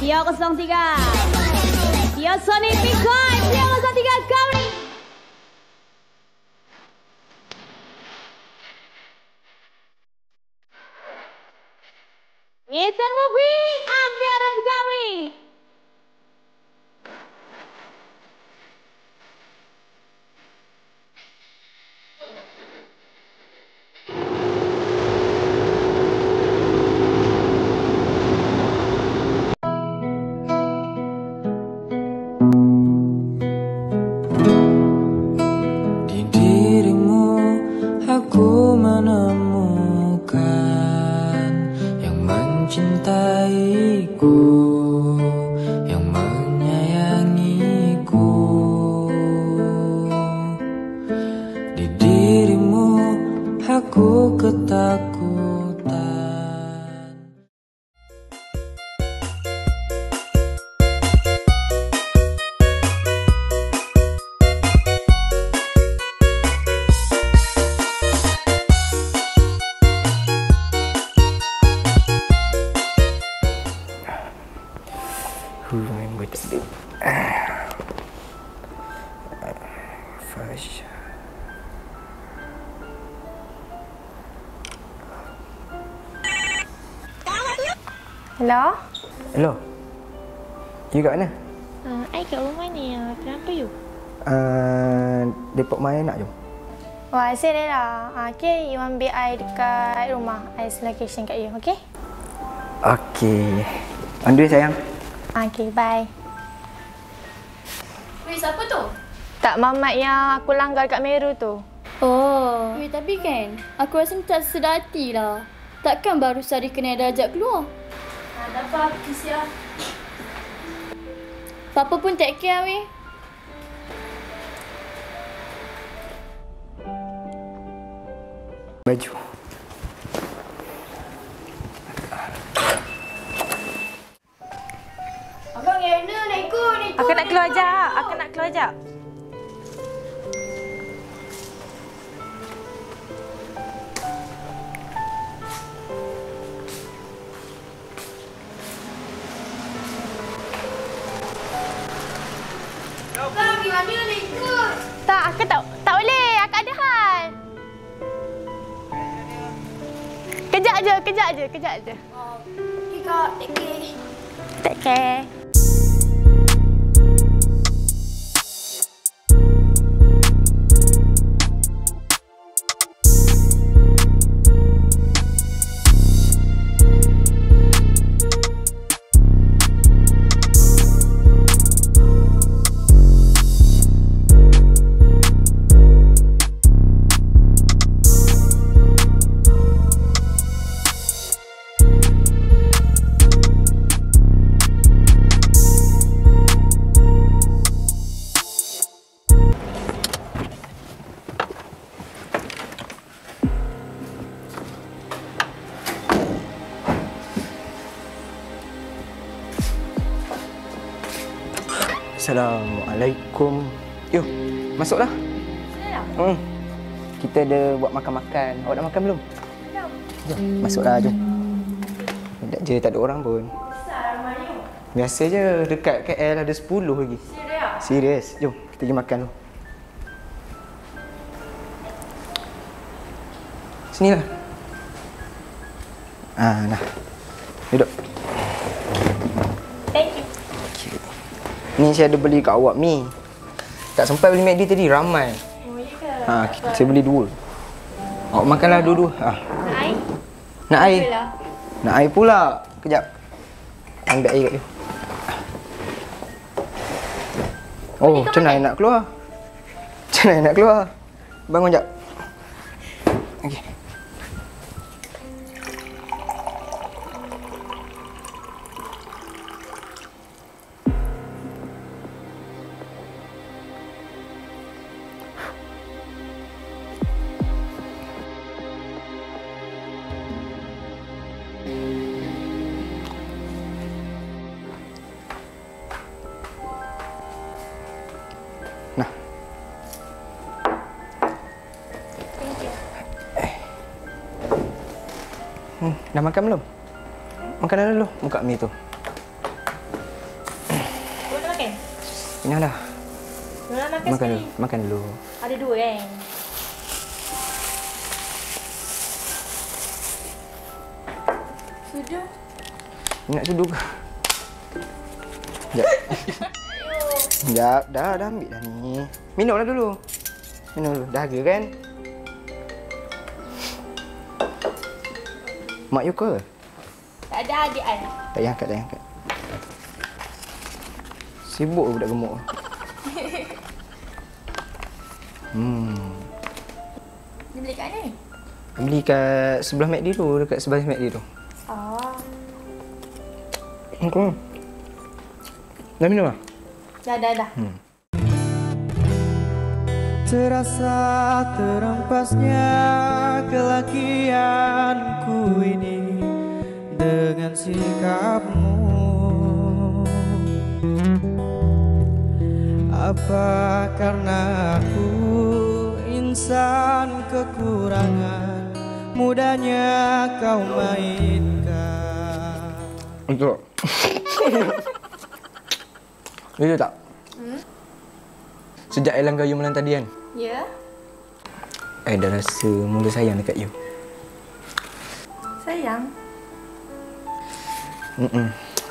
Tio 03. Tio Sony Pikoi. Tio 03 kau ni. Ethan Mubi, ambiaran kami. Di dirimu aku menemukan yang mencintaiku, yang menyayangiku. Di dirimu aku ketakutan. Remember tadi. Fresh. Hello? Hello. You kat mana? I kat rumah ni. Kenapa you? Depok Maya nak jom. Oh, I say lah. Okay, you ambil I dekat rumah. I send location kat you, okay? Okay. On the way sayang. Okay, bye. Weh, siapa tu? Tak, mamat yang aku langgar kat Meru tu. Oh. Weh, tapi kan, aku rasa tak sedar hati lah. Takkan baru sehari kena dah ajak keluar? Dah apa, aku siap. Papa pun take care, weh. Baju. Abang Yana nak ikut. Aku nak keluar jap. Aku nak keluar jap. Abang Yana nak ikut. Tak, aku tak boleh. Aku ada hal. Kejap je. Okay, Kak. Take care. Take care. Assalamualaikum. Yo, masuklah. Kita ada buat makan-makan. Awak dah makan belum? Belum. Jom, masuklah jom. Sekejap je, tak ada orang pun. Besar rumah you. Biasa je, dekat KL ada 10 lagi. Serius? Serius. Jom, kita pergi makan dulu. Sinilah. Nah. Duduk. Thank you. Ni saya ada beli kat awak mi. Tak sempat beli McD tadi, ramai. Oh, ya ke? Saya beli 2. Awak makanlah dua-dua. Nak air? Nak air? Betul lah. Nak air pula. Kejap. Ambil air kat dia. Oh, macam mana nak keluar? Macam mana nak keluar? Bangun jap. Okey. Dah makan belum? Makanan dulu. Buka mi tu. Kenyang dah. Nona makan Makan sekali. dulu. Makan dulu. Ada 2 kan? Sudah. Nak sudu ke? Sekejap. Sekejap. Dah ambil dah ni. Minumlah dulu. Minum dulu. Dahaga kan? Mak you ke? Tak ada adik ai. Tak payah angkat, tak payah angkat. Sibuk ke budak gemuk? Dia beli kat mana? Beli kat sebelah McD tu. Dekat sebelah McD tu. Oh. Okay. Dah minum lah? Dah. Terasa terempasnya kelakianku ini dengan sikapmu. Apa karena aku insan kekurangan, mudahnya kau mainkan. Untuk. Itu tak? Sejak Elang kayu malam tadi kan? Ya. I dah rasa mula sayang dekat you. Sayang.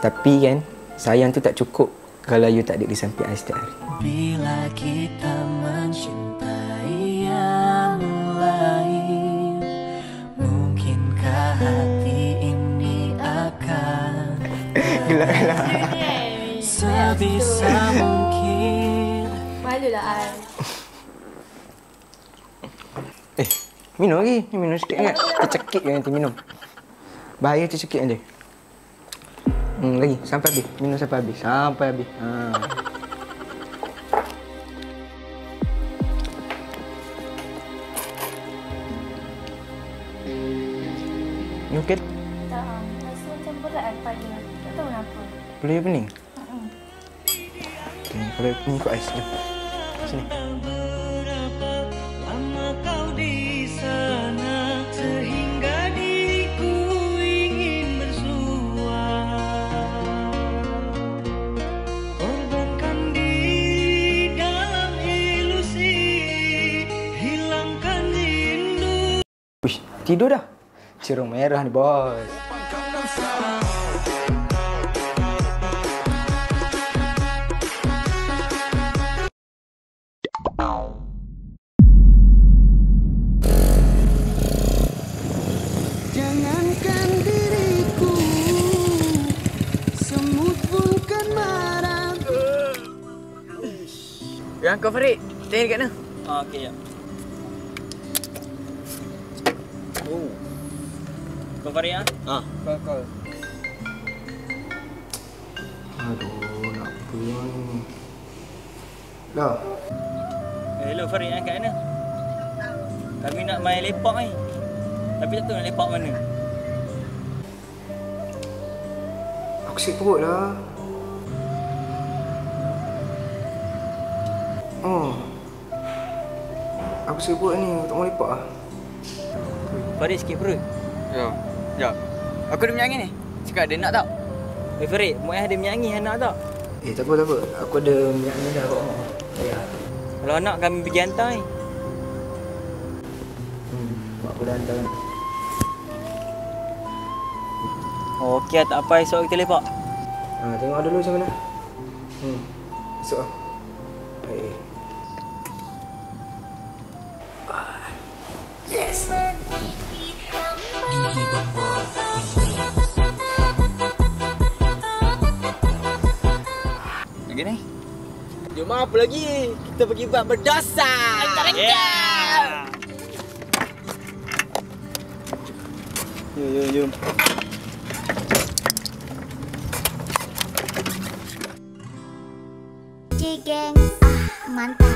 Tapi kan, sayang tu tak cukup kalau you tak ada di samping I setiap hari. Bila kita mencintai yang lain, mungkinkah hati ini akan Gelak-gelak. sebisa mungkin. Malulah ai. Minum lagi. Ni minum sikit ingat. Tercekik je nanti minum. Bahaya tercekik nanti. Lagi. Sampai habis. Minum sampai habis. Sampai habis. You okay? Tak, rasa macam berat pagi ni. Tak tahu kenapa. Perlu you pening? Okay, kalau you pening ikut ais. Jom. Sini. Berapa lama kau di sana sehingga diriku ingin bersua, korbankan diri dalam ilusi, hilangkan rindu. Uish, tidur dah. Cerung merah ni, bos. Jangankan diriku, semut pun kan marah. Yang kau Farid, tanya dekat mana? Okey, ya. Oh. Kau Farid ah? Call. Aduh, nak pulang ni. Dah. Hello Farid, kat mana? Kami nak main lepak ni. Tapi tak tahu nak lepak mana. Aku sakit perut lah. Aku sakit perut ni. Aku tak mau lepak lah. Farid sikit perut. Ya. Aku ada minyak angin ni. Cakap ada nak tak? Farid, Muaz ada minyak angin, nak tak? Tak apa. Aku ada minyak ni dah kat rumah. Ya. Kalau nak kami pergi hantar ni. Mak aku dah hantar. Oh, okey, tak apa, esok kita lepak. Tengok dulu macam mana. Esok lah. Baik. Yes! Lagi ni. Jom apa lagi? Kita pergi buat berdosa. Yeah! Jom. Geng, mantap.